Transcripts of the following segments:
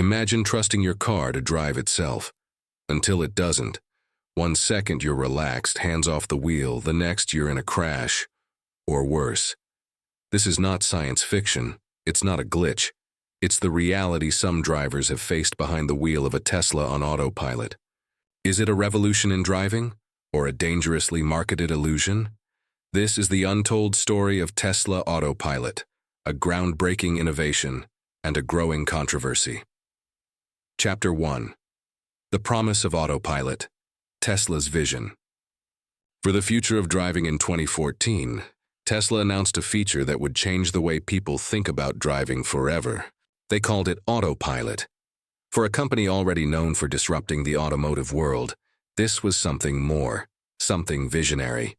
Imagine trusting your car to drive itself. Until it doesn't. One second you're relaxed, hands off the wheel, the next you're in a crash. Or worse. This is not science fiction. It's not a glitch. It's the reality some drivers have faced behind the wheel of a Tesla on autopilot. Is it a revolution in driving? Or a dangerously marketed illusion? This is the untold story of Tesla Autopilot, a groundbreaking innovation and a growing controversy. Chapter 1. The Promise of Autopilot, Tesla's Vision. For the future of driving in 2014, Tesla announced a feature that would change the way people think about driving forever. They called it Autopilot. For a company already known for disrupting the automotive world, this was something more, something visionary.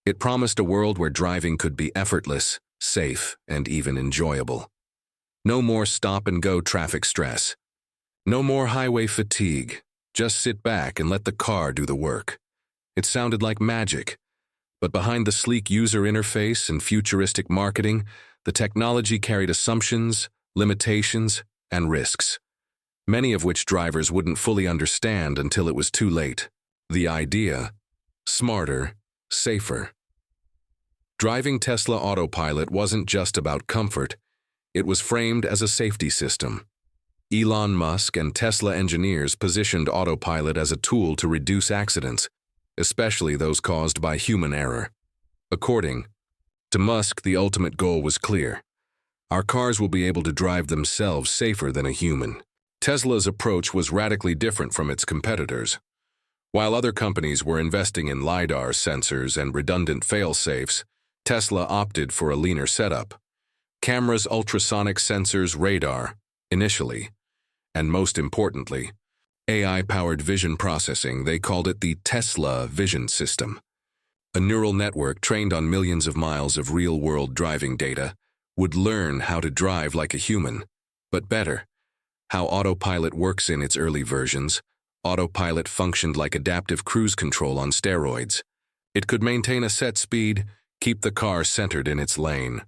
It promised a world where driving could be effortless, safe, and even enjoyable. No more stop-and-go traffic stress. No more highway fatigue. Just sit back and let the car do the work. It sounded like magic. But behind the sleek user interface and futuristic marketing, the technology carried assumptions, limitations, and risks, many of which drivers wouldn't fully understand until it was too late. The idea: smarter, safer. Driving Tesla Autopilot wasn't just about comfort. It was framed as a safety system. Elon Musk and Tesla engineers positioned Autopilot as a tool to reduce accidents, especially those caused by human error. According to Musk, the ultimate goal was clear. Our cars will be able to drive themselves safer than a human. Tesla's approach was radically different from its competitors. While other companies were investing in LiDAR sensors and redundant fail-safes, Tesla opted for a leaner setup. Cameras, ultrasonic sensors, radar, initially. And most importantly, AI-powered vision processing. They called it the Tesla Vision System. A neural network trained on millions of miles of real-world driving data would learn how to drive like a human, but better. How Autopilot works in its early versions, Autopilot functioned like adaptive cruise control on steroids. It could maintain a set speed, keep the car centered in its lane,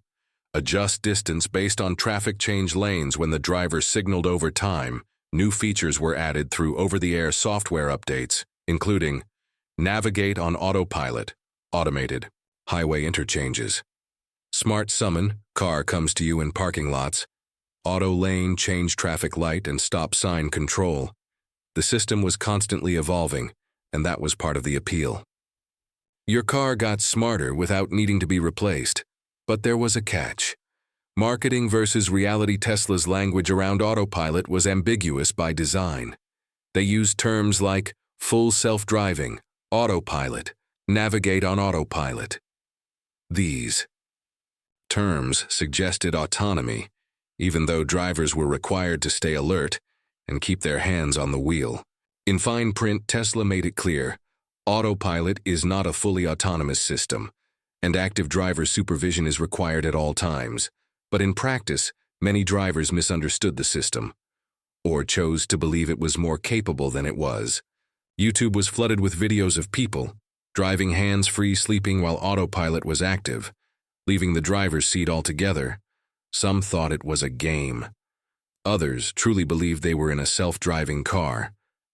adjust distance based on traffic change lanes when the driver signaled over time. New features were added through over-the-air software updates, including Navigate on Autopilot, automated, highway interchanges, Smart Summon, car comes to you in parking lots, auto lane change traffic light and stop sign control. The system was constantly evolving, and that was part of the appeal. Your car got smarter without needing to be replaced, but there was a catch. Marketing versus reality. Tesla's language around Autopilot was ambiguous by design. They used terms like full self-driving, autopilot, navigate on autopilot. These terms suggested autonomy, even though drivers were required to stay alert and keep their hands on the wheel. In fine print, Tesla made it clear, Autopilot is not a fully autonomous system, and active driver supervision is required at all times. But in practice, many drivers misunderstood the system, or chose to believe it was more capable than it was. YouTube was flooded with videos of people driving hands-free, sleeping while Autopilot was active, leaving the driver's seat altogether. Some thought it was a game. Others truly believed they were in a self-driving car.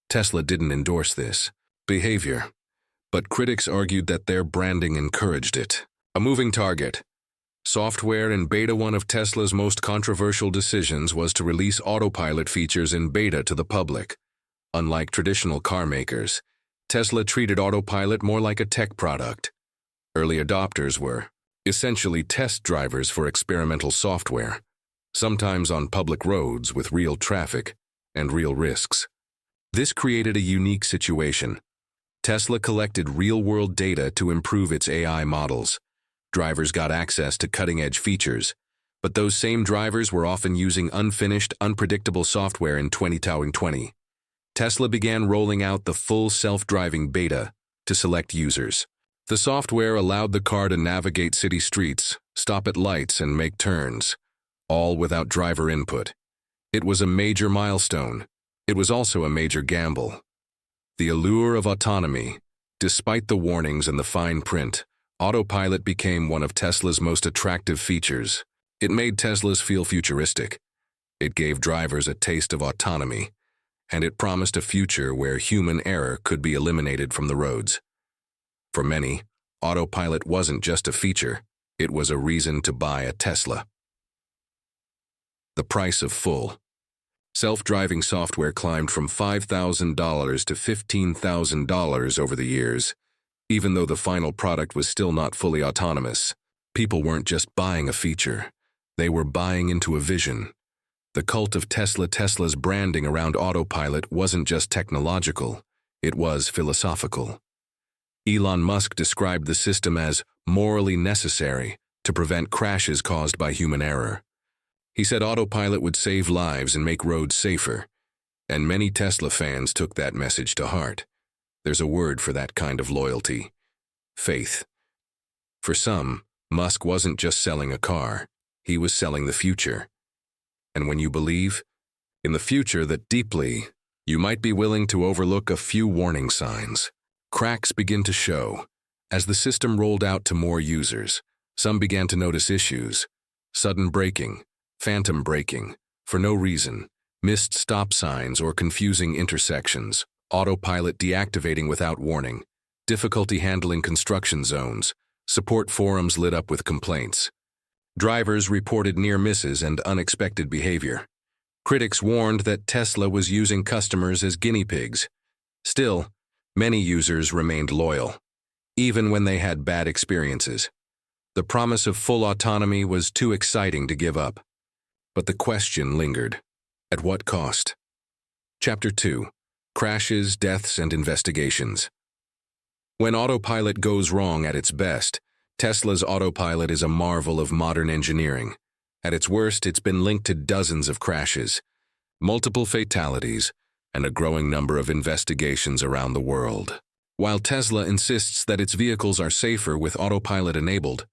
Tesla didn't endorse this behavior, but critics argued that their branding encouraged it. A moving target. Software in beta. One of Tesla's most controversial decisions was to release Autopilot features in beta to the public. Unlike traditional car makers, Tesla treated Autopilot more like a tech product. Early adopters were essentially test drivers for experimental software, sometimes on public roads with real traffic and real risks. This created a unique situation. Tesla collected real-world data to improve its AI models. Drivers got access to cutting-edge features, but those same drivers were often using unfinished, unpredictable software. In 2020, Tesla began rolling out the full self-driving beta to select users. The software allowed the car to navigate city streets, stop at lights, and make turns, all without driver input. It was a major milestone. It was also a major gamble. The allure of autonomy. Despite the warnings and the fine print, Autopilot became one of Tesla's most attractive features. It made Teslas feel futuristic. It gave drivers a taste of autonomy, and it promised a future where human error could be eliminated from the roads. For many, autopilot wasn't just a feature, it was a reason to buy a Tesla. The price of full. Self-driving software climbed from $5,000 to $15,000 over the years. Even though the final product was still not fully autonomous, people weren't just buying a feature, they were buying into a vision. The cult of Tesla's branding around autopilot wasn't just technological, it was philosophical. Elon Musk described the system as morally necessary to prevent crashes caused by human error. He said autopilot would save lives and make roads safer, and many Tesla fans took that message to heart. There's a word for that kind of loyalty: faith. For some, Musk wasn't just selling a car, he was selling the future. And when you believe in the future that deeply, you might be willing to overlook a few warning signs. Cracks begin to show. As the system rolled out to more users, some began to notice issues: sudden braking, phantom braking, for no reason, missed stop signs or confusing intersections, autopilot deactivating without warning, difficulty handling construction zones, support forums lit up with complaints. Drivers reported near misses and unexpected behavior. Critics warned that Tesla was using customers as guinea pigs. Still, many users remained loyal, even when they had bad experiences. The promise of full autonomy was too exciting to give up. But the question lingered: at what cost? Chapter 2: Crashes, Deaths, and Investigations. When autopilot goes wrong at its best, Tesla's autopilot is a marvel of modern engineering. At its worst, it's been linked to dozens of crashes, multiple fatalities, and a growing number of investigations around the world. While Tesla insists that its vehicles are safer with autopilot enabled,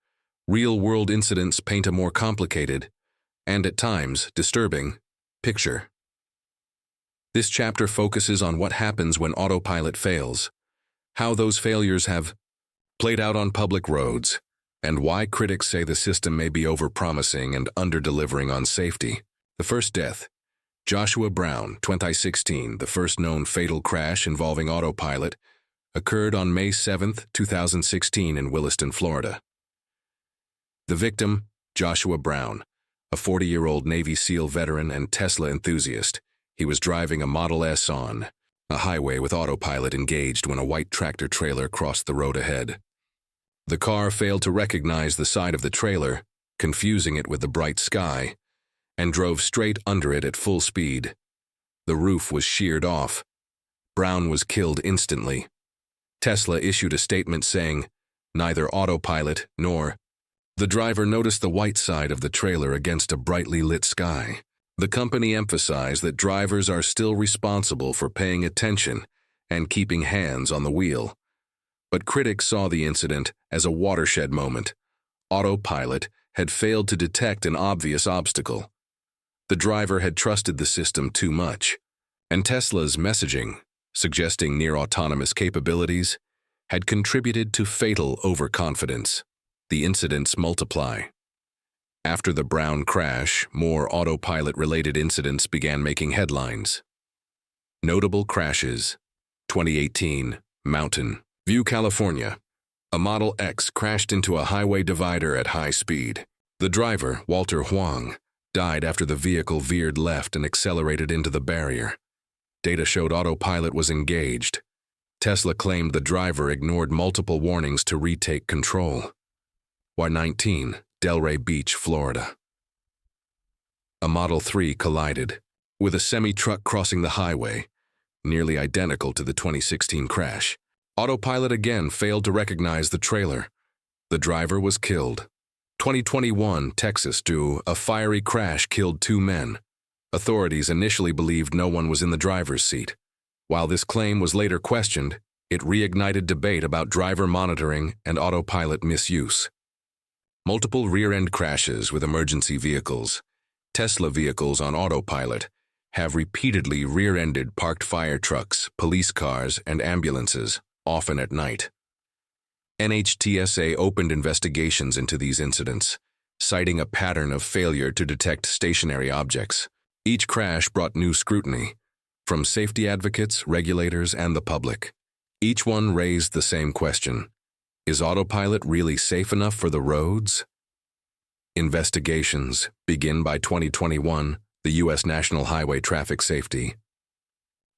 real-world incidents paint a more complicated, and at times disturbing, picture. This chapter focuses on what happens when autopilot fails, how those failures have played out on public roads, and why critics say the system may be overpromising and under-delivering on safety. The first death. Joshua Brown, 2016, the first known fatal crash involving autopilot, occurred on May 7, 2016 in Williston, Florida. The victim, Joshua Brown, a 40-year-old Navy SEAL veteran and Tesla enthusiast. He was driving a Model S on a highway with autopilot engaged when a white tractor-trailer crossed the road ahead. The car failed to recognize the side of the trailer, confusing it with the bright sky, and drove straight under it at full speed. The roof was sheared off. Brown was killed instantly. Tesla issued a statement saying, "Neither autopilot nor..." The driver noticed the white side of the trailer against a brightly lit sky. The company emphasized that drivers are still responsible for paying attention and keeping hands on the wheel. But critics saw the incident as a watershed moment. Autopilot had failed to detect an obvious obstacle. The driver had trusted the system too much, and Tesla's messaging, suggesting near-autonomous capabilities, had contributed to fatal overconfidence. The incidents multiply. After the Brown crash, more autopilot-related incidents began making headlines. Notable crashes. 2018, Mountain View, California. A Model X crashed into a highway divider at high speed. The driver, Walter Huang, died after the vehicle veered left and accelerated into the barrier. Data showed autopilot was engaged. Tesla claimed the driver ignored multiple warnings to retake control. Y19, Delray Beach, Florida. A Model 3 collided with a semi-truck crossing the highway, nearly identical to the 2016 crash. Autopilot again failed to recognize the trailer. The driver was killed. 2021, Texas, a fiery crash killed 2 men. Authorities initially believed no one was in the driver's seat. While this claim was later questioned, it reignited debate about driver monitoring and autopilot misuse. Multiple rear-end crashes with emergency vehicles. Tesla vehicles on autopilot have repeatedly rear-ended parked fire trucks, police cars, and ambulances, often at night. NHTSA opened investigations into these incidents, citing a pattern of failure to detect stationary objects. Each crash brought new scrutiny, from safety advocates, regulators, and the public. Each one raised the same question: is autopilot really safe enough for the roads? Investigations begin by 2021, the U.S. National Highway Traffic Safety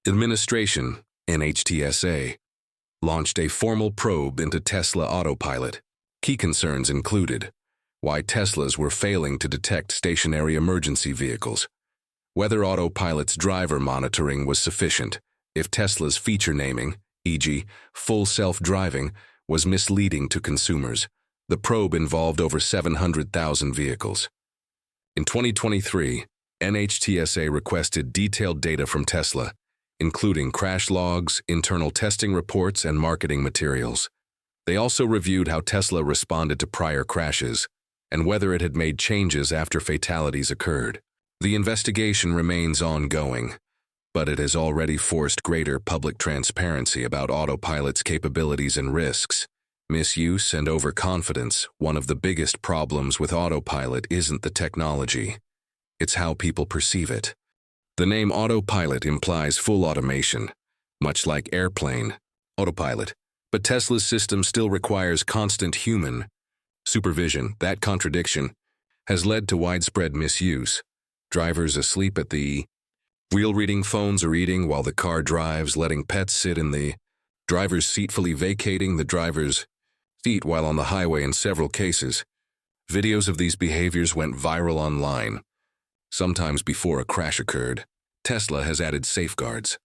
Administration, NHTSA, launched a formal probe into Tesla Autopilot. Key concerns included why Teslas were failing to detect stationary emergency vehicles, whether Autopilot's driver monitoring was sufficient, if Tesla's feature naming, e.g., full self-driving, was misleading to consumers. The probe involved over 700,000 vehicles. In 2023, NHTSA requested detailed data from Tesla, including crash logs, internal testing reports, and marketing materials. They also reviewed how Tesla responded to prior crashes and whether it had made changes after fatalities occurred. The investigation remains ongoing, but it has already forced greater public transparency about Autopilot's capabilities and risks. Misuse and overconfidence. One of the biggest problems with Autopilot isn't the technology. It's how people perceive it. The name Autopilot implies full automation, much like airplane, autopilot. But Tesla's system still requires constant human supervision. That contradiction has led to widespread misuse. Drivers asleep at the wheel, reading phones or eating while the car drives, letting pets sit in the driver's seat, fully vacating the driver's seat while on the highway. In several cases, videos of these behaviors went viral online. Sometimes before a crash occurred, Tesla has added safeguards,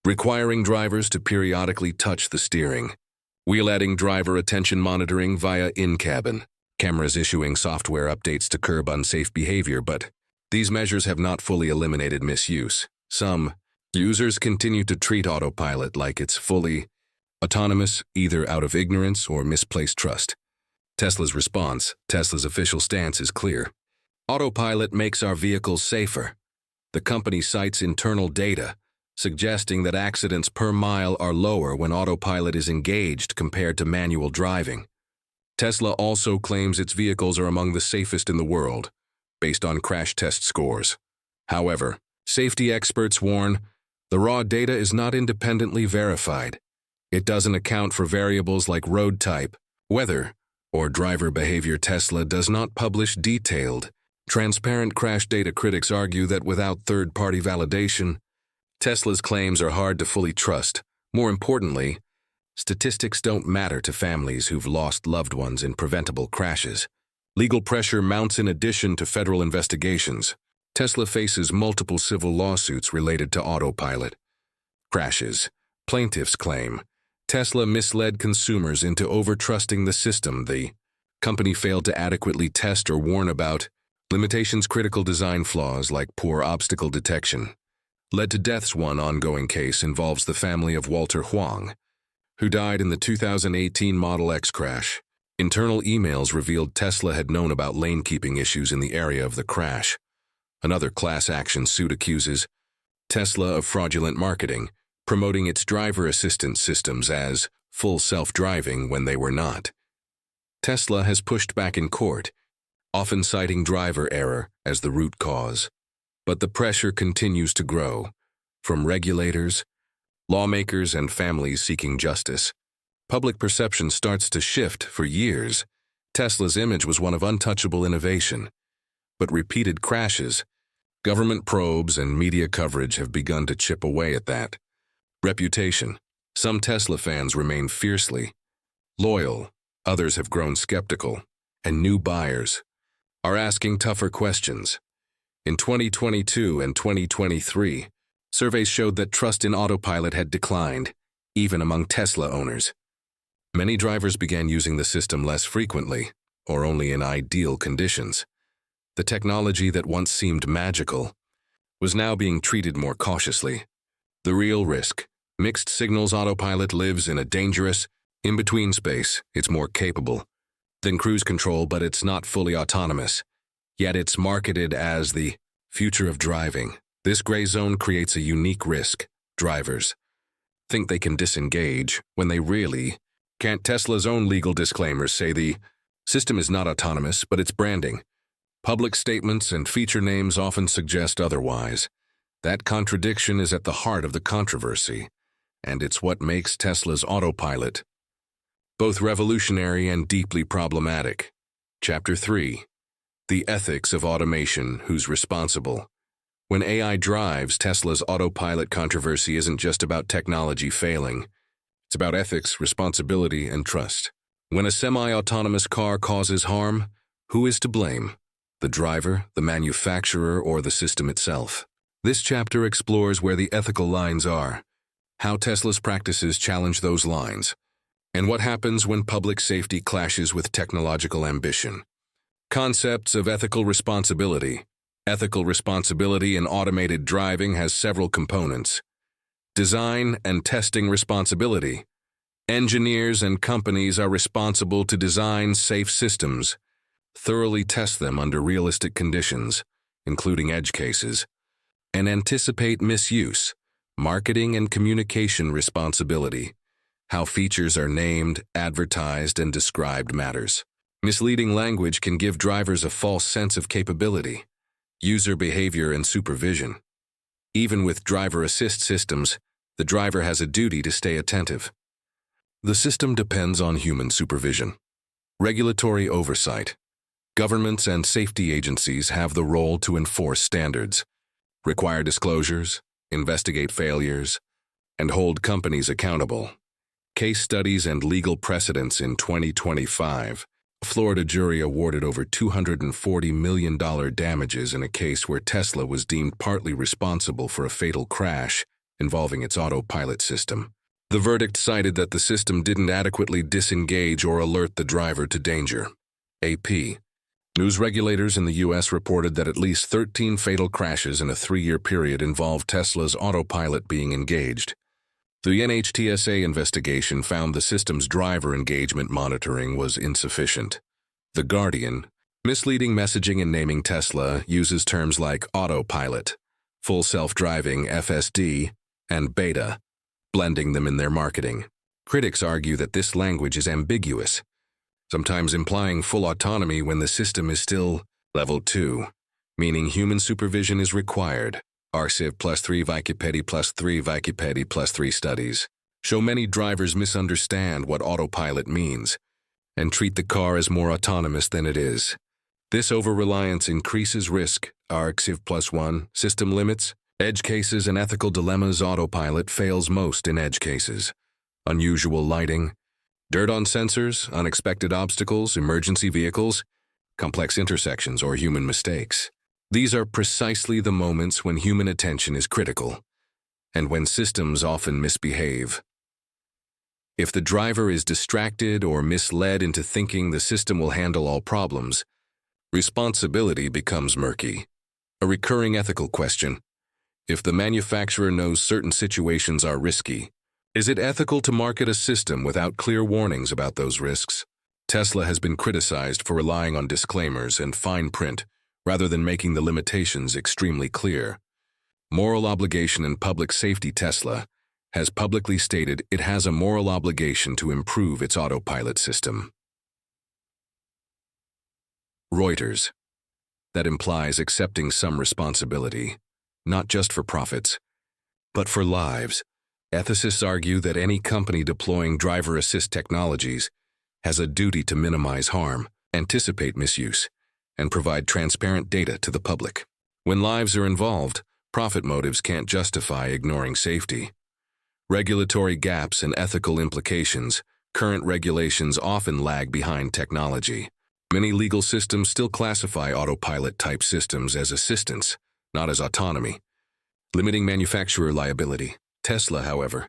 requiring drivers to periodically touch the steering wheel, adding driver attention monitoring via in-cabin cameras, issuing software updates to curb unsafe behavior. But these measures have not fully eliminated misuse. Some users continue to treat Autopilot like it's fully autonomous, either out of ignorance or misplaced trust. Tesla's response. Tesla's official stance is clear. Autopilot makes our vehicles safer. The company cites internal data suggesting that accidents per mile are lower when Autopilot is engaged compared to manual driving. Tesla also claims its vehicles are among the safest in the world, based on crash test scores. However, safety experts warn the raw data is not independently verified. It doesn't account for variables like road type, weather, or driver behavior. Tesla does not publish detailed, transparent crash data. Critics argue that without third-party validation, Tesla's claims are hard to fully trust. More importantly, statistics don't matter to families who've lost loved ones in preventable crashes. Legal pressure mounts in addition to federal investigations. Tesla faces multiple civil lawsuits related to Autopilot crashes. Plaintiffs claim Tesla misled consumers into over-trusting the system. The company failed to adequately test or warn about limitations. Critical design flaws like poor obstacle detection led to deaths. One ongoing case involves the family of Walter Huang, who died in the 2018 Model X crash. Internal emails revealed Tesla had known about lane-keeping issues in the area of the crash. Another class action suit accuses Tesla of fraudulent marketing, promoting its driver assistance systems as full self-driving when they were not. Tesla has pushed back in court, often citing driver error as the root cause. But the pressure continues to grow, from regulators, lawmakers, and families seeking justice. Public perception starts to shift. For years, Tesla's image was one of untouchable innovation. But repeated crashes, government probes, and media coverage have begun to chip away at that reputation. Some Tesla fans remain fiercely loyal, others have grown skeptical, and new buyers are asking tougher questions. In 2022 and 2023, surveys showed that trust in Autopilot had declined, even among Tesla owners. Many drivers began using the system less frequently, or only in ideal conditions. The technology that once seemed magical was now being treated more cautiously. The real risk: mixed signals. Autopilot lives in a dangerous, in-between space. It's more capable than cruise control, but it's not fully autonomous. Yet it's marketed as the future of driving. This gray zone creates a unique risk. Drivers think they can disengage when they really can't. Tesla's own legal disclaimers say the system is not autonomous, but it's branding. Public statements and feature names often suggest otherwise. That contradiction is at the heart of the controversy, and it's what makes Tesla's Autopilot both revolutionary and deeply problematic. Chapter 3. The Ethics of Automation, Who's Responsible? When AI drives, Tesla's Autopilot controversy isn't just about technology failing. It's about ethics, responsibility, and trust. When a semi-autonomous car causes harm, who is to blame? The driver, the manufacturer, or the system itself? This chapter explores where the ethical lines are, how Tesla's practices challenge those lines, and what happens when public safety clashes with technological ambition. Concepts of ethical responsibility. Ethical responsibility in automated driving has several components. Design and testing responsibility. Engineers and companies are responsible to design safe systems, thoroughly test them under realistic conditions, including edge cases, and anticipate misuse. Marketing and communication responsibility. How features are named, advertised, and described matters. Misleading language can give drivers a false sense of capability. User behavior and supervision. Even with driver assist systems, the driver has a duty to stay attentive. The system depends on human supervision. Regulatory oversight. Governments and safety agencies have the role to enforce standards, require disclosures, investigate failures, and hold companies accountable. Case studies and legal precedents. In 2025, a Florida jury awarded over $240 million damages in a case where Tesla was deemed partly responsible for a fatal crash involving its autopilot system. The verdict cited that the system didn't adequately disengage or alert the driver to danger. AP. News regulators in the U.S. reported that at least 13 fatal crashes in a 3-year period involved Tesla's autopilot being engaged. The NHTSA investigation found the system's driver engagement monitoring was insufficient. The Guardian. Misleading messaging in naming Tesla uses terms like autopilot, full self-driving FSD, and beta, blending them in their marketing. Critics argue that this language is ambiguous, sometimes implying full autonomy when the system is still Level 2, meaning human supervision is required. RCIV +3 Wikipedia +3 Wikipedia +3 studies show many drivers misunderstand what autopilot means and treat the car as more autonomous than it is. This over-reliance increases risk. RCIV +1 System limits, edge cases, and ethical dilemmas. Autopilot fails most in edge cases. Unusual lighting, dirt on sensors, unexpected obstacles, emergency vehicles, complex intersections, or human mistakes. These are precisely the moments when human attention is critical, and when systems often misbehave. If the driver is distracted or misled into thinking the system will handle all problems, responsibility becomes murky. A recurring ethical question: if the manufacturer knows certain situations are risky, is it ethical to market a system without clear warnings about those risks? Tesla has been criticized for relying on disclaimers and fine print rather than making the limitations extremely clear. Moral obligation and public safety. Tesla has publicly stated it has a moral obligation to improve its autopilot system. Reuters. That implies accepting some responsibility, not just for profits, but for lives. Ethicists argue that any company deploying driver assist technologies has a duty to minimize harm, anticipate misuse, and provide transparent data to the public. When lives are involved, profit motives can't justify ignoring safety. Regulatory gaps and ethical implications. Current regulations often lag behind technology. Many legal systems still classify autopilot-type systems as assistance, not as autonomy, limiting manufacturer liability. Tesla, however,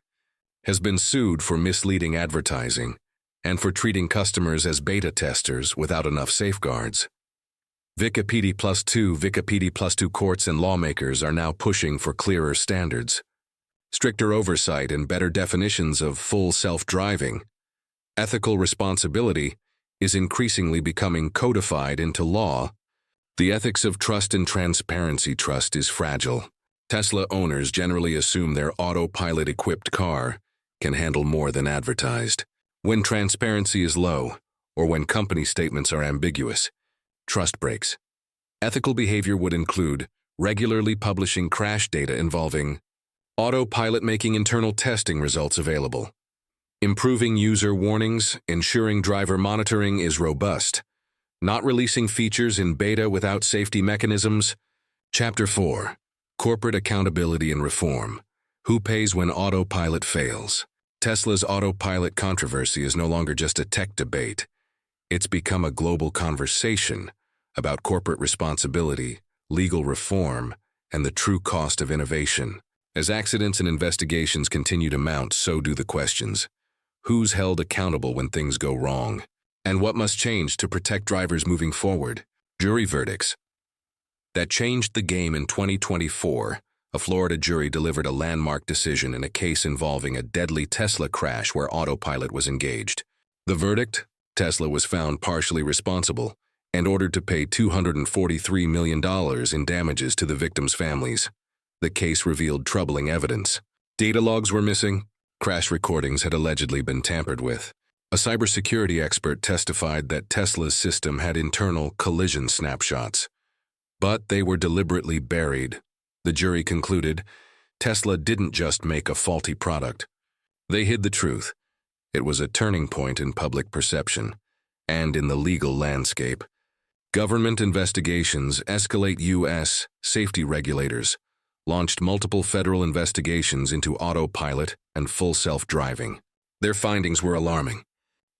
has been sued for misleading advertising and for treating customers as beta testers without enough safeguards. Wikipedia +2 courts and lawmakers are now pushing for clearer standards, stricter oversight, and better definitions of full self-driving. Ethical responsibility is increasingly becoming codified into law. The ethics of trust and transparency. Trust is fragile. Tesla owners generally assume their autopilot-equipped car can handle more than advertised. When transparency is low, or when company statements are ambiguous, trust breaks. Ethical behavior would include regularly publishing crash data involving autopilot, making internal testing results available, improving user warnings, ensuring driver monitoring is robust, not releasing features in beta without safety mechanisms. Chapter 4. Corporate Accountability and Reform. Who pays when autopilot fails? Tesla's autopilot controversy is no longer just a tech debate. It's become a global conversation about corporate responsibility, legal reform, and the true cost of innovation. As accidents and investigations continue to mount, so do the questions. Who's held accountable when things go wrong? And what must change to protect drivers moving forward? Jury verdicts. That changed the game in 2024. A Florida jury delivered a landmark decision in a case involving a deadly Tesla crash where autopilot was engaged. The verdict? Tesla was found partially responsible and ordered to pay $243 million in damages to the victims' families. The case revealed troubling evidence. Data logs were missing. Crash recordings had allegedly been tampered with. A cybersecurity expert testified that Tesla's system had internal collision snapshots, but they were deliberately buried. The jury concluded Tesla didn't just make a faulty product. They hid the truth. It was a turning point in public perception and in the legal landscape. Government investigations escalate. U.S. safety regulators launched multiple federal investigations into autopilot and full self-driving. Their findings were alarming.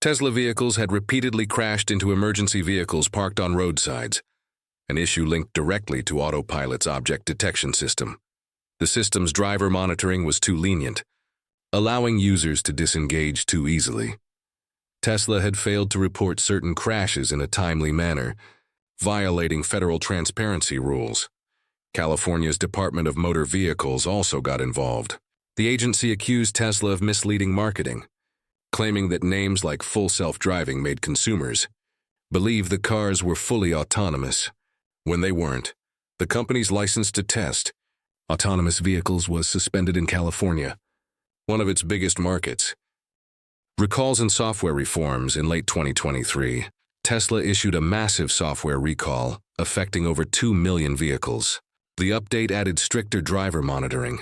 Tesla vehicles had repeatedly crashed into emergency vehicles parked on roadsides, an issue linked directly to autopilot's object detection system. The system's driver monitoring was too lenient, allowing users to disengage too easily. Tesla had failed to report certain crashes in a timely manner, violating federal transparency rules. California's Department of Motor Vehicles also got involved. The agency accused Tesla of misleading marketing, claiming that names like full self-driving made consumers believe the cars were fully autonomous, when they weren't. The company's license to test autonomous vehicles was suspended in California, one of its biggest markets. Recalls and software reforms. In late 2023, Tesla issued a massive software recall affecting over 2 million vehicles. The update added stricter driver monitoring,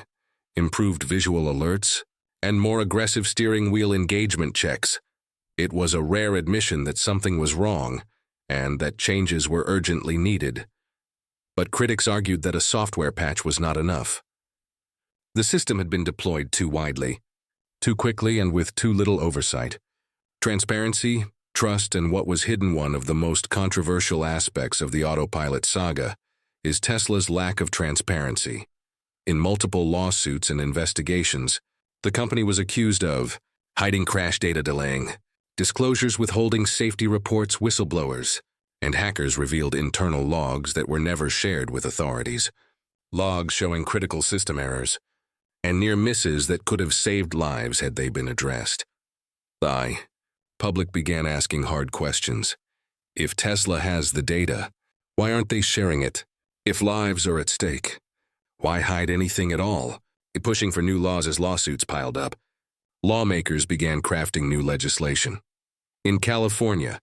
improved visual alerts, and more aggressive steering wheel engagement checks. It was a rare admission that something was wrong and that changes were urgently needed. But critics argued that a software patch was not enough. The system had been deployed too widely, too quickly, and with too little oversight. Transparency, trust, and what was hidden. One of the most controversial aspects of the autopilot saga is Tesla's lack of transparency. In multiple lawsuits and investigations, the company was accused of hiding crash data, delaying disclosures, withholding safety reports, whistleblowers, and hackers revealed internal logs that were never shared with authorities. Logs showing critical system errors and near misses that could have saved lives had they been addressed. The public began asking hard questions. If Tesla has the data, why aren't they sharing it? If lives are at stake, why hide anything at all? Pushing for new laws as lawsuits piled up, lawmakers began crafting new legislation. In California,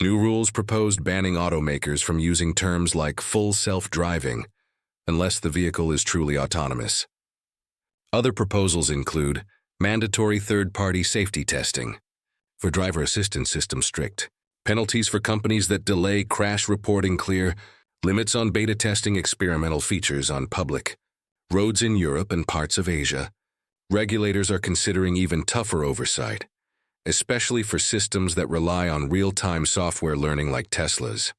new rules proposed banning automakers from using terms like full self-driving unless the vehicle is truly autonomous. Other proposals include mandatory third-party safety testing for driver assistance systems, strict penalties for companies that delay crash reporting, clear limits on beta testing experimental features on public roads in Europe and parts of Asia. Regulators are considering even tougher oversight, especially for systems that rely on real-time software learning like Tesla's.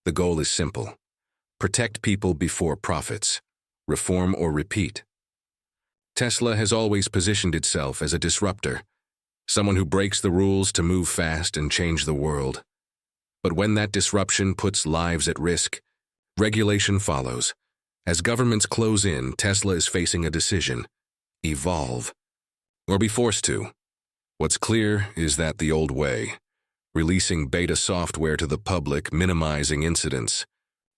The goal is simple: protect people before profits, reform or repeat. Tesla has always positioned itself as a disruptor, someone who breaks the rules to move fast and change the world. But when that disruption puts lives at risk, regulation follows. As governments close in, Tesla is facing a decision: evolve or be forced to. What's clear is that the old way, releasing beta software to the public, minimizing incidents,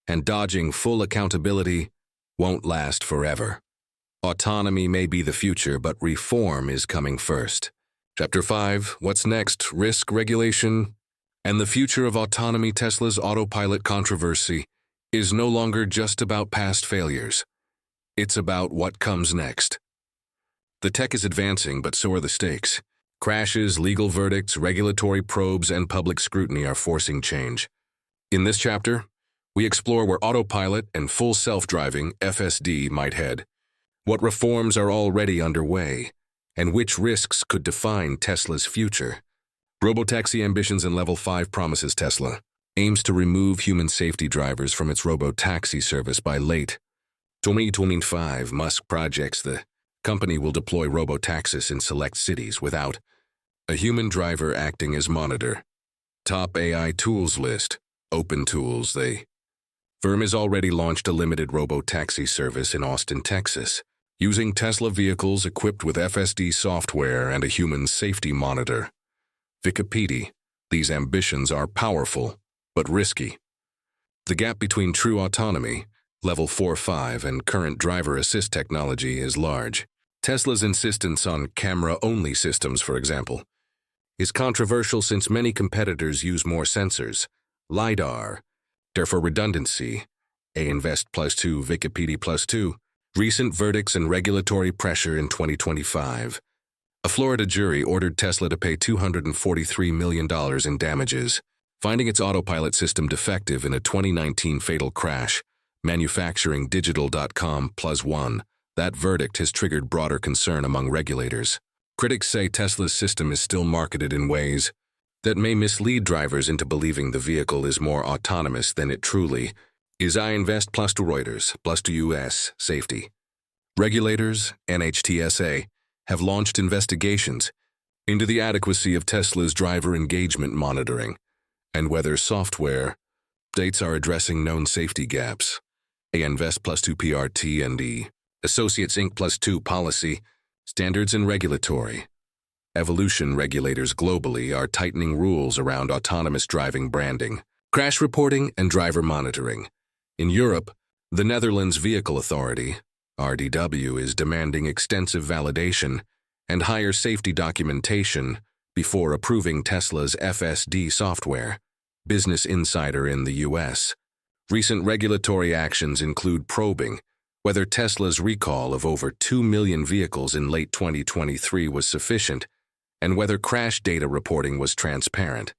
and dodging full accountability, won't last forever. Autonomy may be the future, but reform is coming first. Chapter 5, What's Next? Risk, Regulation, and the Future of Autonomy. Tesla's Autopilot controversy is no longer just about past failures. It's about what comes next. The tech is advancing, but so are the stakes. Crashes, legal verdicts, regulatory probes, and public scrutiny are forcing change. In this chapter, we explore where autopilot and full self-driving, FSD, might head, what reforms are already underway, and which risks could define Tesla's future. Robotaxi ambitions and Level 5 promises. Tesla aims to remove human safety drivers from its Robotaxi service by late 2025. Musk projects the company will deploy Robotaxis in select cities without a human driver acting as monitor. Top AI tools list. Open tools. The firm has already launched a limited Robotaxi service in Austin, Texas, using Tesla vehicles equipped with FSD software and a human safety monitor. Wikipedia. These ambitions are powerful, but risky. The gap between true autonomy, Level 4-5, and current driver assist technology is large. Tesla's insistence on camera-only systems, for example, is controversial since many competitors use more sensors, LiDAR, therefore redundancy, Invest +2, Wikipedia +2, recent verdicts and regulatory pressure in 2025. A Florida jury ordered Tesla to pay $243 million in damages, finding its autopilot system defective in a 2019 fatal crash, manufacturing Digital.com +1. That verdict has triggered broader concern among regulators. Critics say Tesla's system is still marketed in ways that may mislead drivers into believing the vehicle is more autonomous than it truly is. Invest +2 Reuters +2 U.S. Safety. Regulators, NHTSA, have launched investigations into the adequacy of Tesla's driver engagement monitoring and whether software updates are addressing known safety gaps. Invest +2 PRT&E. Associates Inc. +2 Policy, Standards and Regulatory Evolution. Regulators globally are tightening rules around autonomous driving branding, crash reporting, and driver monitoring. In Europe, the Netherlands Vehicle Authority, RDW, is demanding extensive validation and higher safety documentation before approving Tesla's FSD software. Business Insider in the U.S. Recent regulatory actions include probing whether Tesla's recall of over 2 million vehicles in late 2023 was sufficient and whether crash data reporting was transparent.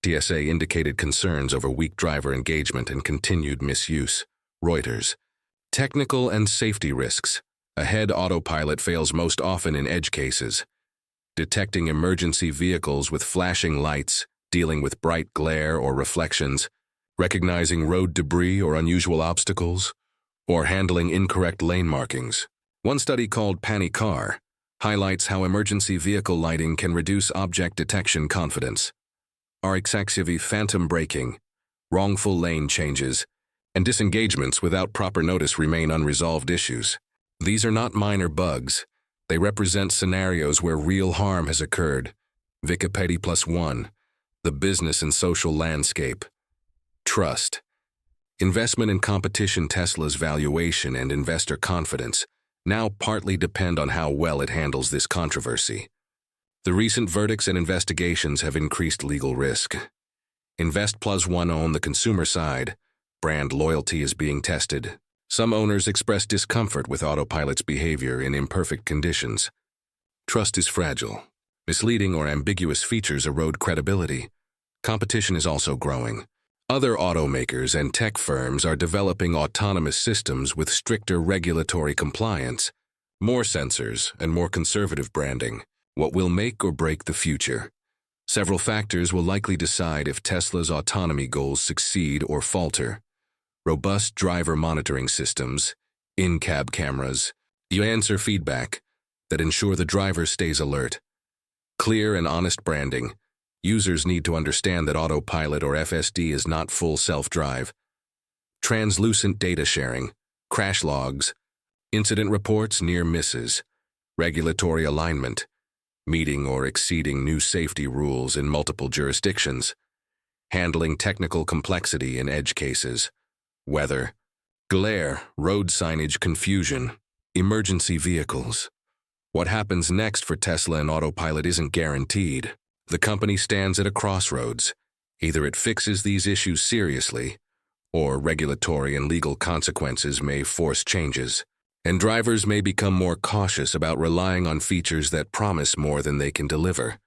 TSA indicated concerns over weak driver engagement and continued misuse. Reuters. Technical and safety risks. Ahead, autopilot fails most often in edge cases. Detecting emergency vehicles with flashing lights, dealing with bright glare or reflections, recognizing road debris or unusual obstacles, or handling incorrect lane markings. One study called Panic Car highlights how emergency vehicle lighting can reduce object detection confidence. Excessive phantom braking, wrongful lane changes, and disengagements without proper notice remain unresolved issues. These are not minor bugs. They represent scenarios where real harm has occurred. Wikipedia +1. The business and social landscape. Trust. Investment and competition. Tesla's valuation and investor confidence now partly depend on how well it handles this controversy. The recent verdicts and investigations have increased legal risk. Invest +1. On the consumer side, brand loyalty is being tested. Some owners express discomfort with autopilot's behavior in imperfect conditions. Trust is fragile. Misleading or ambiguous features erode credibility. Competition is also growing. Other automakers and tech firms are developing autonomous systems with stricter regulatory compliance, more sensors, and more conservative branding. What will make or break the future? Several factors will likely decide if Tesla's autonomy goals succeed or falter. Robust driver monitoring systems, in-cab cameras, user feedback that ensure the driver stays alert. Clear and honest branding. Users need to understand that autopilot or FSD is not full self-drive. Translucent data sharing, crash logs, incident reports, near misses, regulatory alignment, meeting or exceeding new safety rules in multiple jurisdictions, handling technical complexity in edge cases, weather, glare, road signage confusion, emergency vehicles. What happens next for Tesla and autopilot isn't guaranteed. The company stands at a crossroads. Either it fixes these issues seriously, or regulatory and legal consequences may force changes, and drivers may become more cautious about relying on features that promise more than they can deliver.